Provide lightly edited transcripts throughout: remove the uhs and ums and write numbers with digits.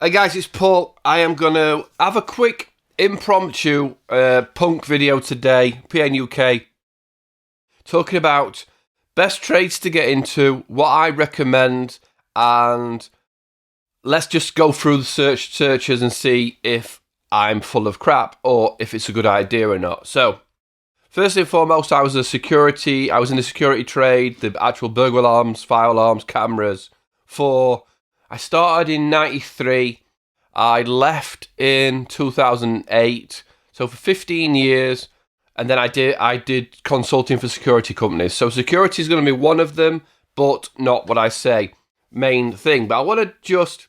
Hey guys, it's Paul. I am going to have a quick impromptu punk video today, PNUK, talking about best trades to get into, what I recommend, and let's just go through the searches and see if I'm full of crap or if it's a good idea or not. So, first and foremost, I was in the security trade, the actual burglar alarms, fire alarms, cameras. I started in 93. I left in 2008. So for 15 years, and then I did consulting for security companies. So security is going to be one of them, but not what I say main thing. But I want to just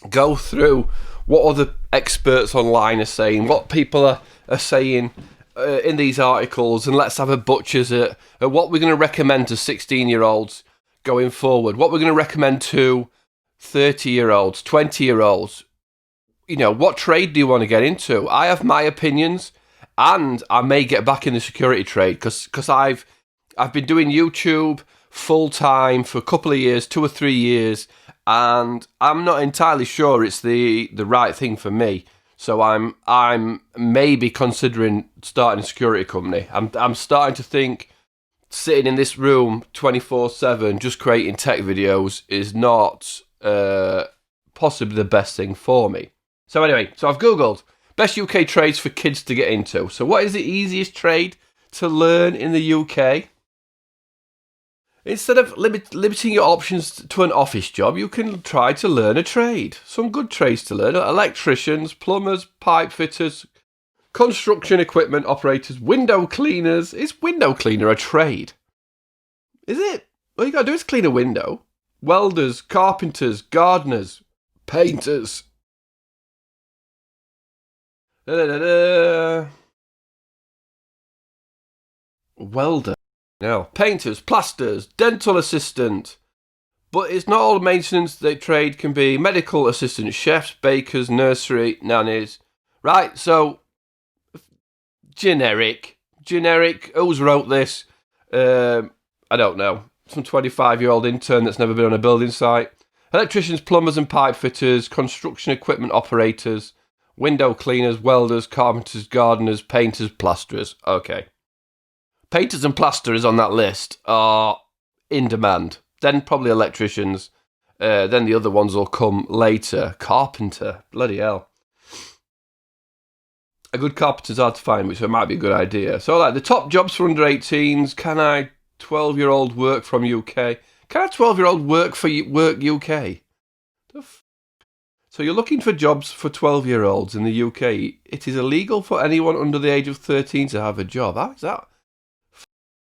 go through what other experts online are saying, what people are saying in these articles, and let's have a butcher's at what we're going to recommend to 16-year-olds going forward, what we're going to recommend to 30-year-olds, 20-year-olds. You know, what trade do you want to get into? I have my opinions, and I may get back in the security trade because I've been doing YouTube full time for a couple of years, 2 or 3 years, and I'm not entirely sure it's the right thing for me. So I'm maybe considering starting a security company. I'm starting to think sitting in this room 24/7 just creating tech videos is not possibly the best thing for me. So anyway, I've Googled best UK trades for kids to get into. So what is the easiest trade to learn in the UK? Instead of limiting your options to an office job, you can try to learn a trade. Some good trades to learn are electricians, plumbers, pipe fitters, construction equipment operators, window cleaners. Is window cleaner a trade? Is it? All you got to do is clean a window. Welders, carpenters, gardeners, painters. Welder. No. Painters, plasters, dental assistant. But it's not all maintenance that trade can be. Medical assistants, chefs, bakers, nursery, nannies. Right, so generic. Who's wrote this? I don't know. Some 25-year-old intern that's never been on a building site. Electricians, plumbers and pipe fitters, construction equipment operators, window cleaners, welders, carpenters, gardeners, painters, plasterers. Okay. Painters and plasterers on that list are in demand. Then probably electricians. Then the other ones will come later. Carpenter. Bloody hell. A good carpenter's hard to find, which might be a good idea. So like the top jobs for under 18s. Can I 12-year-old work from UK? Can a 12-year-old work UK? So you're looking for jobs for 12-year-olds in the UK. It is illegal for anyone under the age of 13 to have a job. How is that?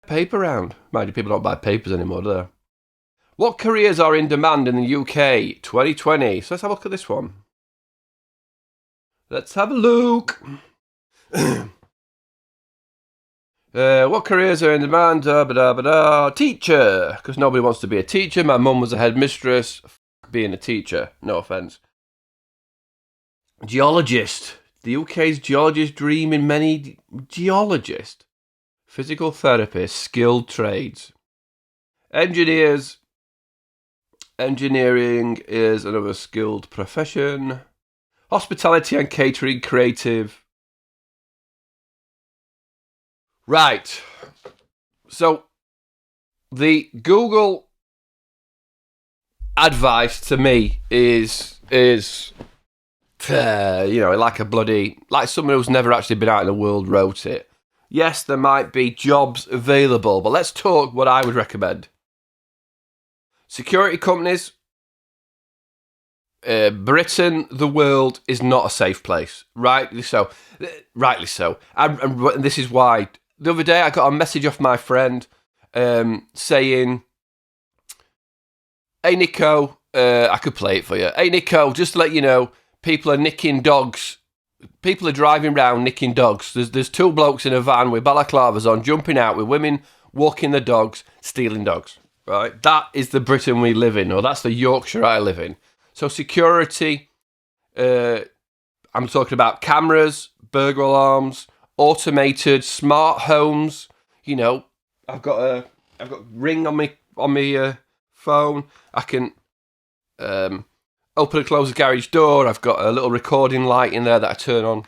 Paper round. Mind you, people don't buy papers anymore, do they? What careers are in demand in the UK 2020? So let's have a look at this one. Let's have a look. What careers are in demand? Teacher, because nobody wants to be a teacher. My mum was a headmistress. Being a teacher, no offence. Geologist. The UK's geologist dream in many geologists. Physical therapists, skilled trades. Engineers. Engineering is another skilled profession. Hospitality and catering, creative. Right. So, the Google advice to me is like someone who's never actually been out in the world wrote it. Yes, there might be jobs available, but let's talk what I would recommend. Security companies. Britain, the world, is not a safe place. Rightly so. And this is why. The other day I got a message off my friend saying, "Hey Nico, I could play it for you. Hey Nico, just to let you know, people are nicking dogs. People are driving around nicking dogs. There's 2 blokes in a van with balaclavas on, jumping out with women, walking the dogs, stealing dogs." Right? That is the Britain we live in, or that's the Yorkshire I live in. So security, I'm talking about cameras, burglar alarms, automated smart homes. You know, I've got Ring on my phone. I can open and close the garage door. I've got a little recording light in there that I turn on.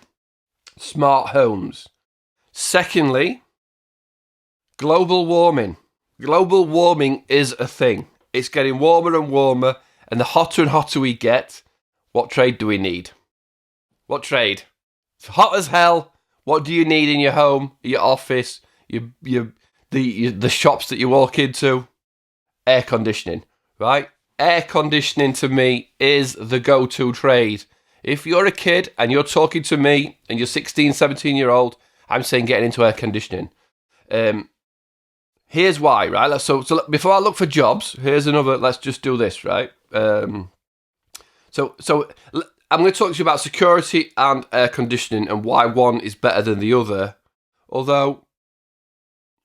Smart homes. Secondly, global warming. Global warming is a thing. It's getting warmer and warmer, and the hotter and hotter we get, what trade do we need? What trade? It's hot as hell. What do you need in your home, your office, the shops that you walk into? Air conditioning, right? Air conditioning to me is the go-to trade. If you're a kid and you're talking to me and you're 16, 17-year-old, I'm saying getting into air conditioning. Here's why, right? So before I look for jobs, here's another, let's just do this, right? So I'm going to talk to you about security and air conditioning and why one is better than the other. Although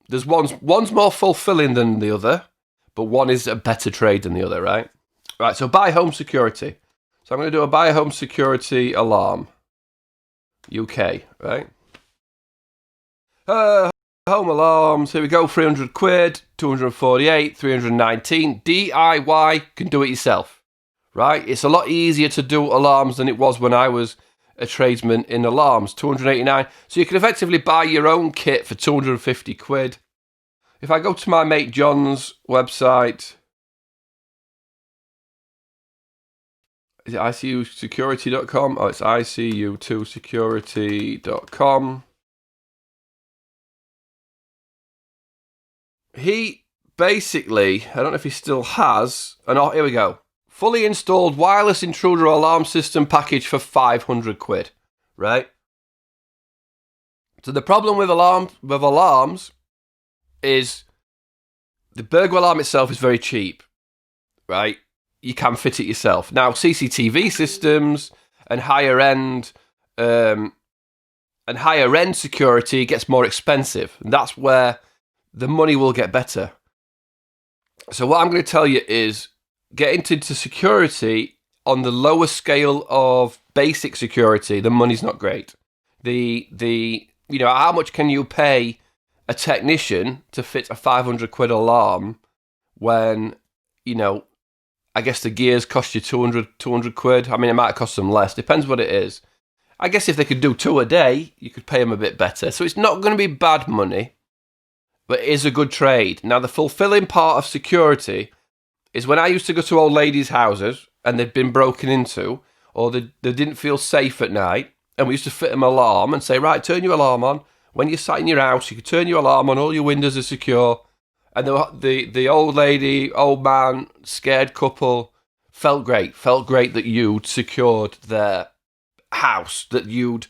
there's one's more fulfilling than the other, but one is a better trade than the other, right? Right, so buy home security. So I'm going to do a buy home security alarm. UK, right? Home alarms, here we go, 300 quid, 248, 319. DIY, can do it yourself, right? It's a lot easier to do alarms than it was when I was a tradesman in alarms, 289. So you can effectively buy your own kit for 250 quid. If I go to my mate John's website, is it icusecurity.com? Oh, it's icu2security.com. He basically, I don't know if he still has, here we go. Fully installed wireless intruder alarm system package for 500 quid, right? So the problem with alarms is the burglar alarm itself is very cheap, right? You can fit it yourself. Now, CCTV systems and higher end security gets more expensive. And that's where the money will get better. So what I'm going to tell you is get into security on the lower scale of basic security. The money's not great. How much can you pay a technician to fit a 500 quid alarm when, I guess the gears cost you 200 quid. I mean, it might cost them less. Depends what it is. I guess if they could do 2 a day, you could pay them a bit better. So it's not going to be bad money, but it is a good trade. Now, the fulfilling part of security is when I used to go to old ladies' houses and they'd been broken into, or they didn't feel safe at night, and we used to fit them an alarm and say, right, turn your alarm on. When you're sat in your house, you can turn your alarm on, all your windows are secure. And the old lady, old man, scared couple felt great that you'd secured their house, that you'd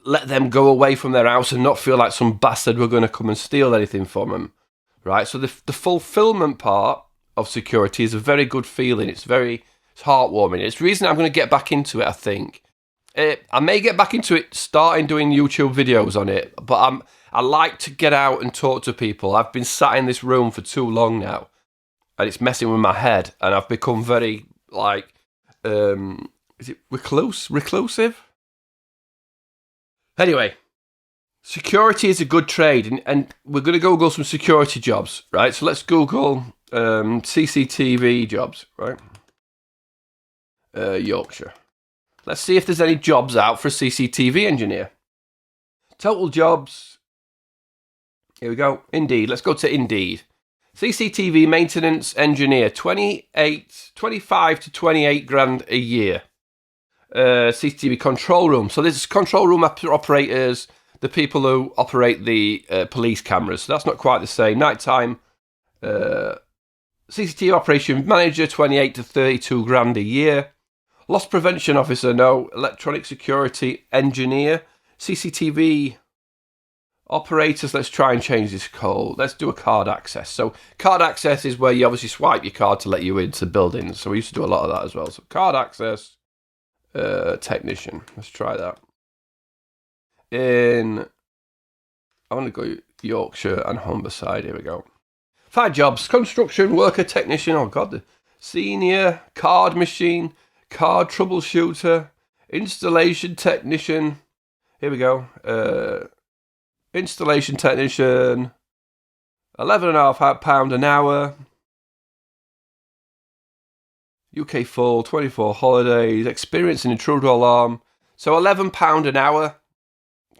let them go away from their house and not feel like some bastard were going to come and steal anything from them, right? So the fulfillment part of security is a very good feeling. It's heartwarming. It's the reason I'm going to get back into it, I think. I may get back into it starting doing YouTube videos on it, but I like to get out and talk to people. I've been sat in this room for too long now, and it's messing with my head, and I've become very, is it reclusive? Anyway, security is a good trade, and we're going to Google some security jobs, right? So let's Google CCTV jobs, right? Yorkshire. Let's see if there's any jobs out for a CCTV engineer. Total jobs. Here we go. Indeed. Let's go to Indeed. CCTV maintenance engineer, 25 to 28 grand a year. CCTV control room. So there's control room operators, the people who operate the police cameras. So that's not quite the same. Nighttime CCTV operation manager, 28 to 32 grand a year. Loss prevention officer, no. Electronic security engineer. CCTV operators, let's try and change this code. Let's do a card access. So card access is where you obviously swipe your card to let you into buildings. So we used to do a lot of that as well. So card access technician. Let's try that. I want to go Yorkshire and Humberside. Here we go. 5 jobs. Construction worker technician. Oh God. The senior card machine. Card troubleshooter. Installation technician. Here we go. Installation technician. £11.5 an hour. UK full, 24 holidays, experience an intruder alarm. So £11 an hour,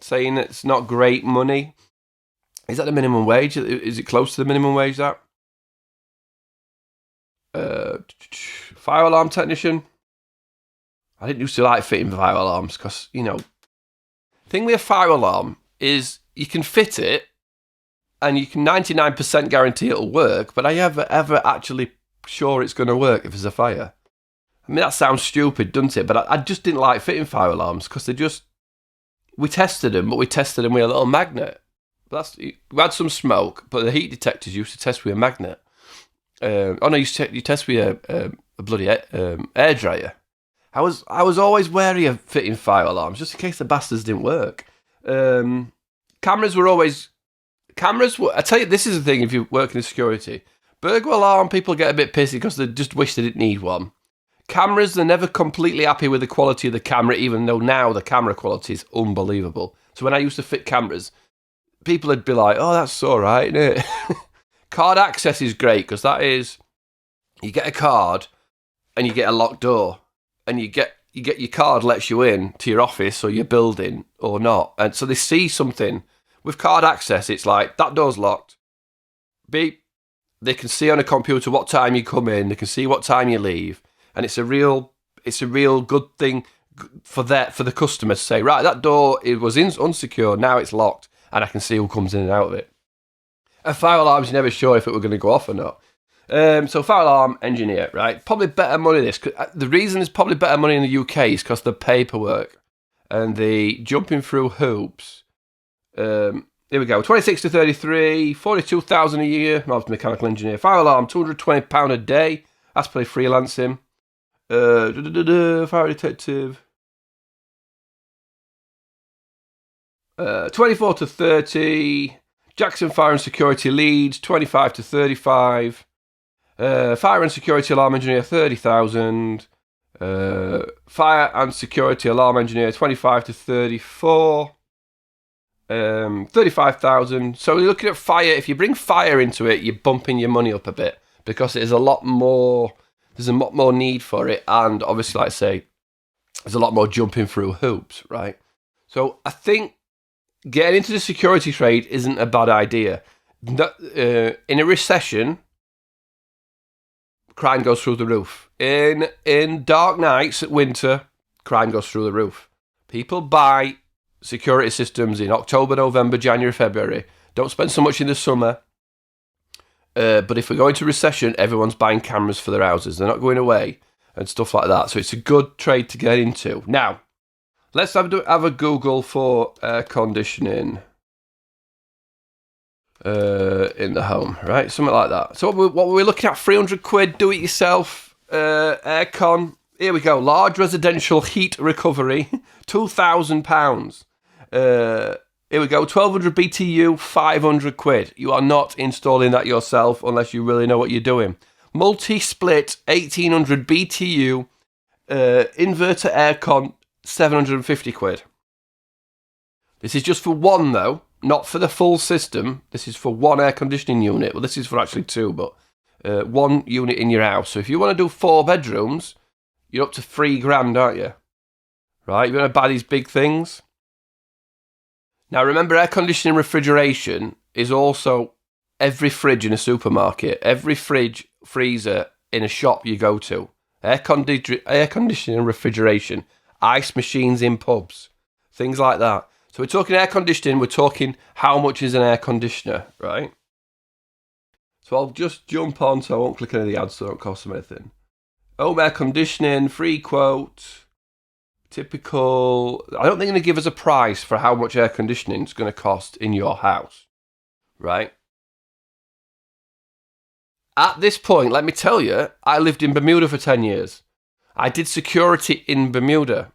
saying it's not great money. Is that the minimum wage? Is it close to the minimum wage, that? Fire alarm technician. I didn't used to like fitting fire alarms because, the thing with a fire alarm is you can fit it and you can 99% guarantee it'll work, but are you ever actually sure it's going to work if there's a fire? I mean, that sounds stupid, doesn't it? But I just didn't like fitting fire alarms because we tested them with a little magnet. We had some smoke, but the heat detectors used to test with a magnet. You test with a bloody air dryer. I was always wary of fitting fire alarms just in case the bastards didn't work. Cameras. I tell you, this is the thing. If you work in security, burglar alarm, people get a bit pissy because they just wish they didn't need one. Cameras, they're never completely happy with the quality of the camera, even though now the camera quality is unbelievable. So when I used to fit cameras, people would be like, "Oh, that's all right, isn't it?" Card access is great because that is, you get a card and you get a locked door, and you get your card lets you in to your office or your building or not, and so they see something with card access. It's like that door's locked. Beep. They can see on a computer what time you come in. They can see what time you leave, and it's a real good thing for the customer to say, right, that door, it was unsecure, now it's locked, and I can see who comes in and out of it. A fire alarms, you're never sure if it were going to go off or not. So fire alarm engineer, right? Probably better money this. The reason there's probably better money in the UK is because the paperwork and the jumping through hoops. Here we go. 26 to 33, 42,000 a year. I'm a mechanical engineer. Fire alarm, £220 a day. That's probably freelancing. Fire detective. 24 to 30. Jackson Fire and Security Leads, 25 to 35. Fire and Security Alarm Engineer, 30,000. Fire and Security Alarm Engineer, 25 to 34. 35,000. So you're looking at fire. If you bring fire into it, you're bumping your money up a bit because there's a lot more need for it. And obviously, like I say, there's a lot more jumping through hoops, right? So I think getting into the security trade isn't a bad idea. In a recession, crime goes through the roof. In dark nights at winter, crime goes through the roof. People buy security systems in October, November, January, February. Don't spend so much in the summer. But if we go into recession, everyone's buying cameras for their houses. They're not going away and stuff like that. So it's a good trade to get into. Now, let's have a Google for air conditioning in the home, right? Something like that. So what we're looking at, 300 quid, do it yourself, aircon. Here we go. Large residential heat recovery, £2,000. Here we go. 1200 BTU, 500 quid. You are not installing that yourself unless you really know what you're doing. Multi-split, 1800 BTU, inverter aircon, 750 quid. This is just for one though, not for the full system. This is for one air conditioning unit. Well, this is for actually two, but one unit in your house. So if you want to do 4 bedrooms, you're up to £3,000, aren't you? Right, you want to buy these big things. Now remember, air conditioning refrigeration is also every fridge in a supermarket, every freezer in a shop you go to. Air conditioning refrigeration, ice machines in pubs, things like that. So we're talking air conditioning, we're talking how much is an air conditioner, right? So I'll just jump on, so I won't click any of the ads so it don't cost them anything. Home air conditioning, free quote, typical. I don't think they're going to give us a price for how much air conditioning is going to cost in your house, right? At this point, let me tell you, I lived in Bermuda for 10 years. I did security in Bermuda.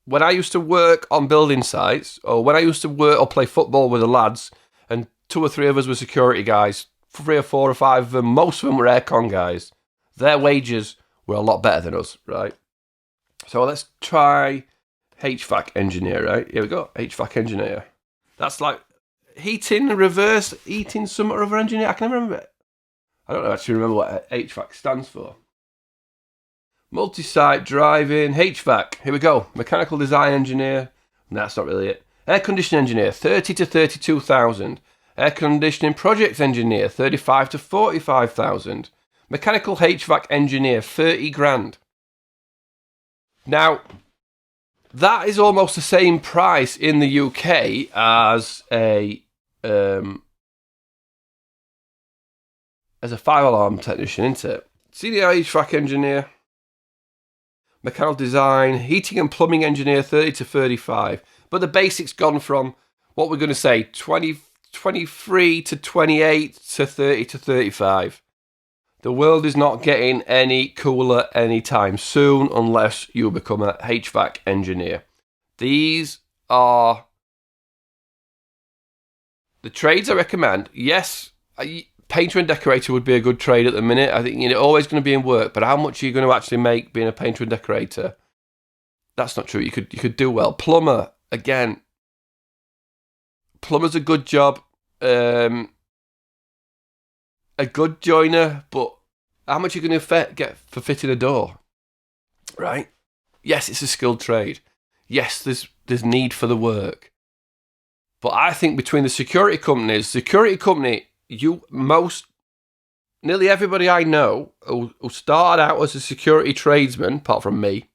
When I used to work on building sites, or when I used to work or play football with the lads, and 2 or 3 of us were security guys, 3 or 4 or 5 of them, most of them were aircon guys. Their wages were a lot better than us, right? So let's try Hvac Engineer, right? Here we go, Hvac Engineer. That's like reverse heating, some other engineer. I can never remember it. I don't actually remember what HVAC stands for. Multi-site driving, HVAC. Here we go. Mechanical design engineer. No, that's not really it. Air conditioning engineer, 30 to 32,000. Air conditioning project engineer, 35 to 45,000. Mechanical HVAC engineer, 30 grand. Now, that is almost the same price in the UK as a fire alarm technician, isn't it? Senior HVAC engineer, mechanical design, heating and plumbing engineer, 30 to 35. But the basic's gone from, what we're going to say, 23 to 28 to 30 to 35. The world is not getting any cooler anytime soon unless you become a HVAC engineer. These are the trades I recommend. Yes, painter and decorator would be a good trade at the minute. I think you're always going to be in work, but how much are you going to actually make being a painter and decorator? That's not true. You could do well. Plumber, again. Plumber's a good job. A good joiner, but how much are you going to get for fitting a door? Right? Yes, it's a skilled trade. Yes, there's need for the work. But I think between the security companies, nearly everybody I know who started out as a security tradesman, apart from me,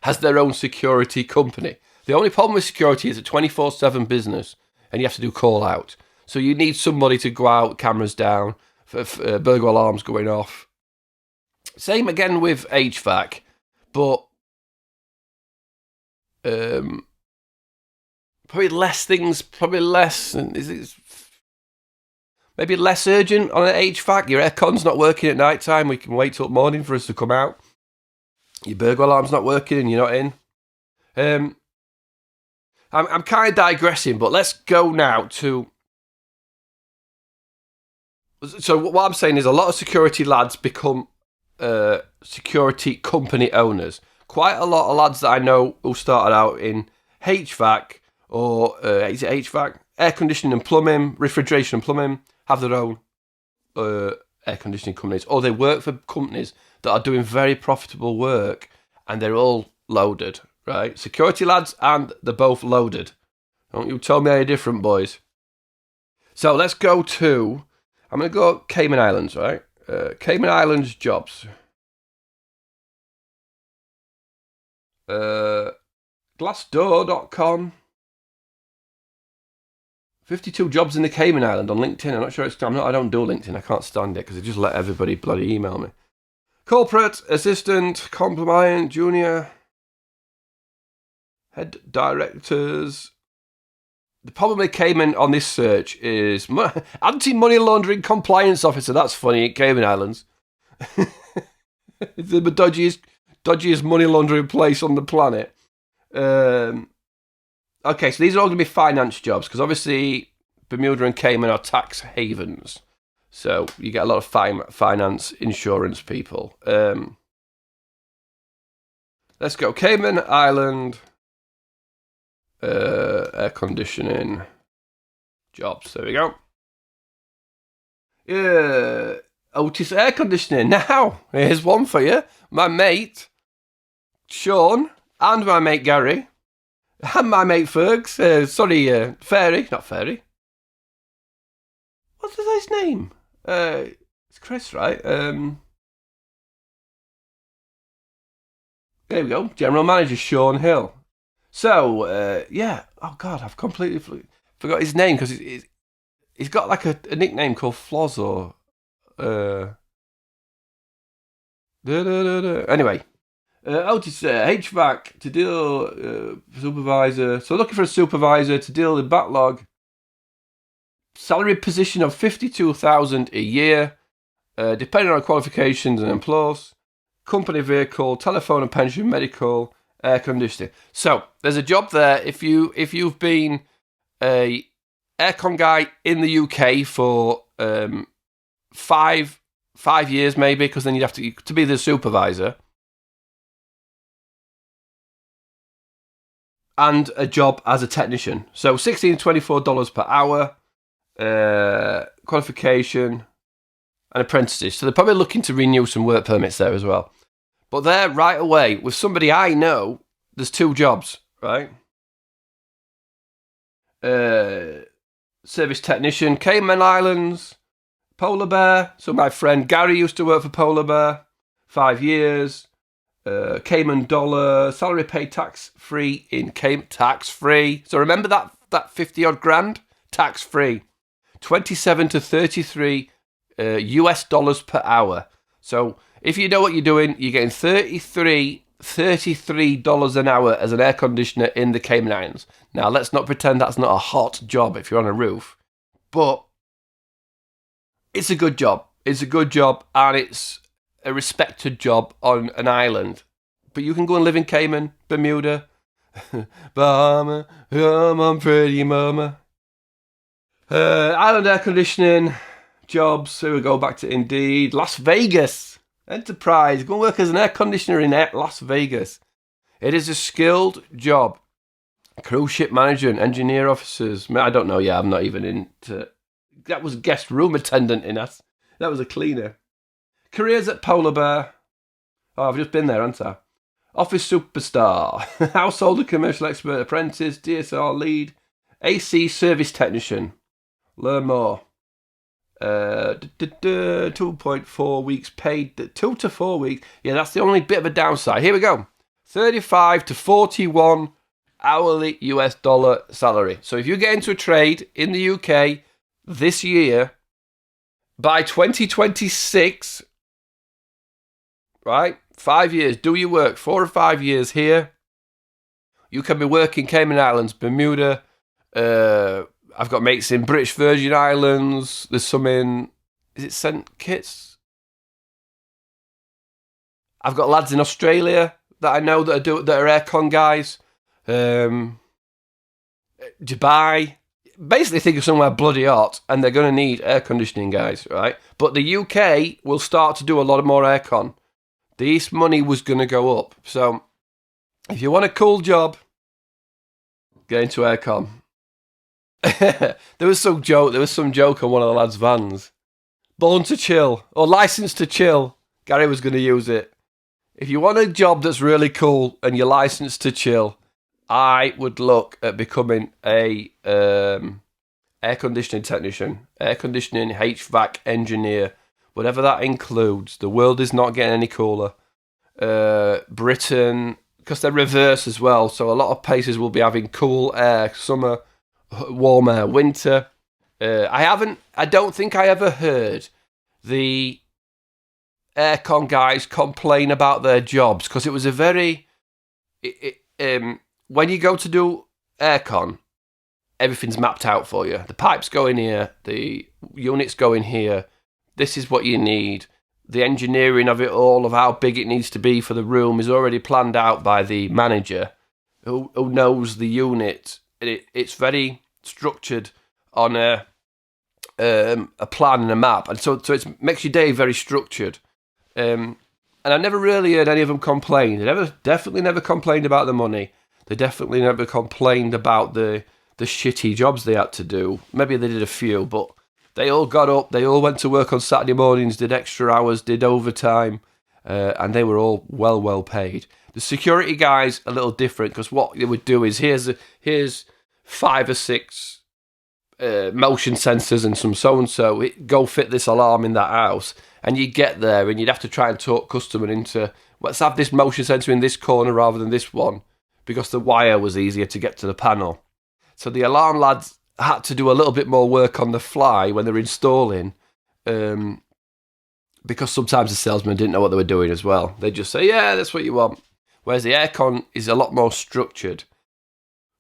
has their own security company. The only problem with security is a 24/7 business and you have to do call out. So you need somebody to go out, cameras down, burglar alarms going off. Same again with HVAC, but probably less, maybe less urgent on an HVAC. Your aircon's not working at night time, we can wait till morning for us to come out. Your burglar alarm's not working and you're not in. I'm kind of digressing, but let's go now to... So what I'm saying is a lot of security lads become security company owners. Quite a lot of lads that I know who started out in HVAC or is it HVAC? Air conditioning and plumbing, refrigeration and plumbing, have their own air conditioning companies, or they work for companies that are doing very profitable work and they're all loaded, right? Security lads, and they're both loaded. Don't you tell me any different, boys. So let's go to... I'm going to go Cayman Islands, right? Cayman Islands jobs. Glassdoor.com. 52 jobs in the Cayman Island on LinkedIn. I'm not sure I don't do LinkedIn. I can't stand it because they just let everybody bloody email me. Corporate, assistant, compliant, junior, head directors. The problem with Cayman on this search is anti-money laundering compliance officer. That's funny, Cayman Islands. It's the dodgiest money laundering place on the planet. Okay, so these are all going to be finance jobs because obviously Bermuda and Cayman are tax havens. So you get a lot of finance insurance people. Let's go Cayman Island. Air conditioning jobs. There we go. Otis Air Conditioning. Now, here's one for you. My mate, Sean, and my mate, Gary, and my mate, Fergs. Fairy. Not Fairy. What's his name? It's Chris, right? There we go. General Manager, Sean Hill. So, yeah. Oh, God, I've completely forgot his name because he's got like a nickname called Floz or... Anyway. Otis HVAC to deal supervisor. So looking for a supervisor to deal with backlog. Salary position of $52,000 a year. Depending on qualifications and employees. Company vehicle, telephone and pension, medical... air conditioning. So there's a job there. If you've been a aircon guy in the UK for 5 years maybe, because then you'd have to be the supervisor, and a job as a technician. So $16 to $24 per hour. Qualification and apprentices. So they're probably looking to renew some work permits there as well. But there, right away, with somebody I know, there's 2 jobs, right? Service technician, Cayman Islands, Polar Bear. So my friend Gary used to work for Polar Bear, 5 years. Cayman dollar, salary paid tax-free in Cayman, tax-free. So remember that 50 odd grand? Tax-free. 27 to 33 US dollars per hour. So if you know what you're doing, you're getting $33 an hour as an air conditioner in the Cayman Islands. Now, let's not pretend that's not a hot job if you're on a roof, but it's a good job. It's a good job, and it's a respected job on an island. But you can go and live in Cayman, Bermuda, Bahama, come on, pretty mama. Island air conditioning jobs. Here we go, back to Indeed. Las Vegas. Enterprise. Go and work as an air conditioner in Las Vegas. It is a skilled job. Cruise ship manager and engineer officers. I don't know. Yeah, I'm not even into... That was guest room attendant in us. That was a cleaner. Careers at Polar Bear. Oh, I've just been there, haven't I? Office superstar. Household and commercial expert apprentice. DSR lead. AC service technician. Learn more. 2.4 weeks paid. 2 to 4 weeks. Yeah, that's the only bit of a downside. Here we go. 35 to 41 hourly US dollar salary. So if you get into a trade in the UK this year, by 2026, right, 5 years, do your work, 4 or 5 years here, you can be working Cayman Islands, Bermuda, I've got mates in British Virgin Islands, there's some in, is it St. Kitts? I've got lads in Australia that I know that are aircon guys, Dubai. Basically think of somewhere bloody hot, and they're going to need air conditioning guys, right? But the UK will start to do a lot more aircon. This money was going to go up. So if you want a cool job, get into aircon. There was some joke on one of the lads' vans. Born to chill, or licensed to chill. Gary was going to use it. If you want a job that's really cool and you're licensed to chill, I would look at becoming a air conditioning technician, air conditioning HVAC engineer, whatever that includes. The world is not getting any cooler. Britain, because they're reverse as well, so a lot of places will be having cool air, summer, warm air, winter. I don't think I ever heard the aircon guys complain about their jobs, because it was a very... when you go to do aircon, everything's mapped out for you. The pipes go in here, the units go in here, this is what you need. The engineering of it all, of how big it needs to be for the room, is already planned out by the manager who knows the unit. It's very structured on a plan and a map, and so it makes your day very structured. And I never really heard any of them complain. They definitely never complained about the money. They definitely never complained about the shitty jobs they had to do. Maybe they did a few, but they all got up, they all went to work on Saturday mornings, did extra hours, did overtime, and they were all well paid. The security guys a little different, because what they would do is here's 5 or 6 motion sensors and some so-and-so, go fit this alarm in that house, and you get there and you'd have to try and talk customer into, let's have this motion sensor in this corner rather than this one, because the wire was easier to get to the panel. So the alarm lads had to do a little bit more work on the fly when they're installing, because sometimes the salesmen didn't know what they were doing as well. They'd just say, yeah, that's what you want. Whereas the aircon is a lot more structured.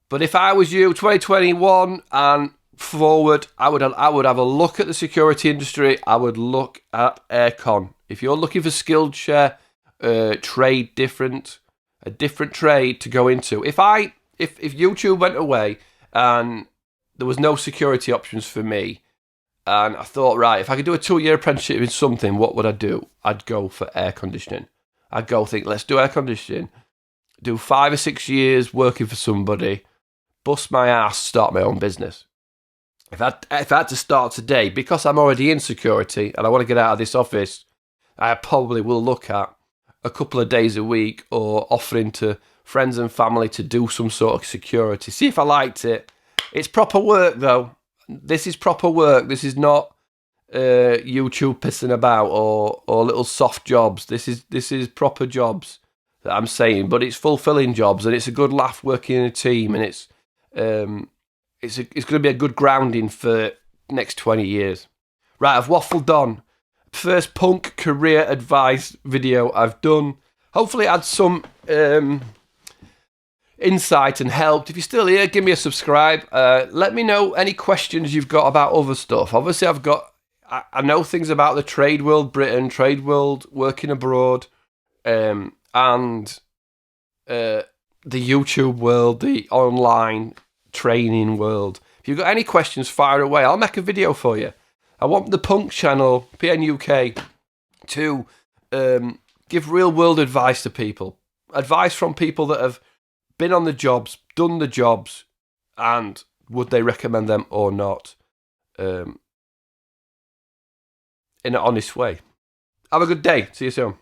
But if I was you, 2021 and forward, I would have a look at the security industry. I would look at aircon. If you're looking for skilled share, trade a different trade to go into. If YouTube went away and there was no security options for me, and I thought, right, if I could do a 2-year apprenticeship in something, what would I do? I'd go for air conditioning. I'd go think, let's do air conditioning, do 5 or 6 years working for somebody, bust my ass, start my own business. If I had to start today, because I'm already in security and I want to get out of this office, I probably will look at a couple of days a week, or offering to friends and family to do some sort of security. See if I liked it. It's proper work though. This is proper work. This is not YouTube pissing about or little soft jobs. This is proper jobs that I'm saying, but it's fulfilling jobs, and it's a good laugh working in a team, and it's going to be a good grounding for next 20 years. Right, I've waffled on. First punk career advice video I've done. Hopefully it had some insight and helped. If you're still here, give me a subscribe. Let me know any questions you've got about other stuff. Obviously, I know things about the trade world, Britain, trade world, working abroad, and the YouTube world, the online training world. If you've got any questions, fire away. I'll make a video for you. I want the punk channel, PNUK, to give real world advice to people. Advice from people that have been on the jobs, done the jobs, and would they recommend them or not, in an honest way. Have a good day. See you soon.